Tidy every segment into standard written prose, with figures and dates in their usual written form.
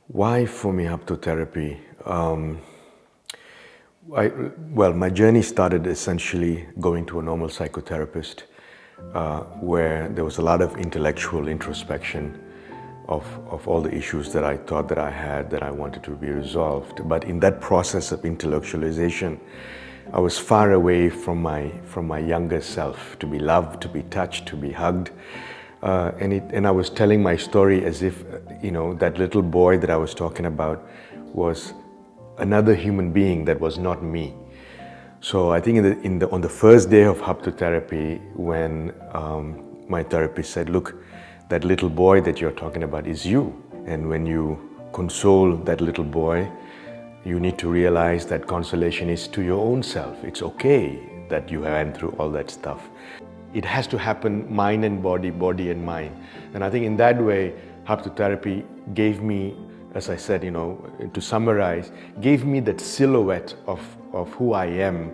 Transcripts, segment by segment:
Why for me haptotherapy? My journey started essentially going to a normal psychotherapist where there was a lot of intellectual introspection of all the issues that I thought that I had that I wanted to be resolved. But in that process of intellectualization, I was far away from my younger self, to be loved, to be touched, to be hugged. And I was telling my story as if, that little boy that I was talking about was another human being that was not me. So I think on the first day of haptotherapy, when my therapist said, look, that little boy that you're talking about is you. And when you console that little boy, you need to realize that consolation is to your own self. It's okay that you went through all that stuff. It has to happen mind and body, body and mind. And I think in that way, haptotherapy gave me, as I said, to summarize, gave me that silhouette of who I am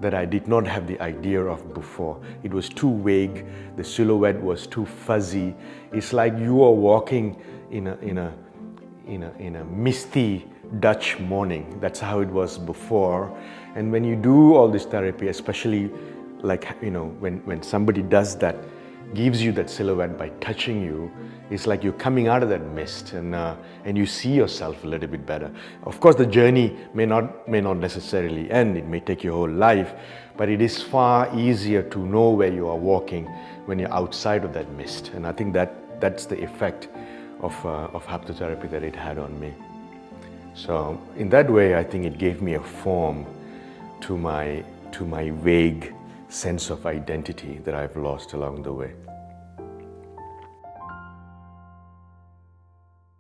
that I did not have the idea of before. It was too vague, the silhouette was too fuzzy. It's like you are walking in a misty Dutch morning. That's how it was before. And when you do all this therapy, especially when somebody does that, gives you that silhouette by touching you, it's like you're coming out of that mist and you see yourself a little bit better. Of course, the journey may not necessarily end. It may take your whole life, but it is far easier to know where you are walking when you're outside of that mist. And I think that's the effect of haptotherapy that it had on me. So in that way, I think it gave me a form to my vague sense of identity that I've lost along the way.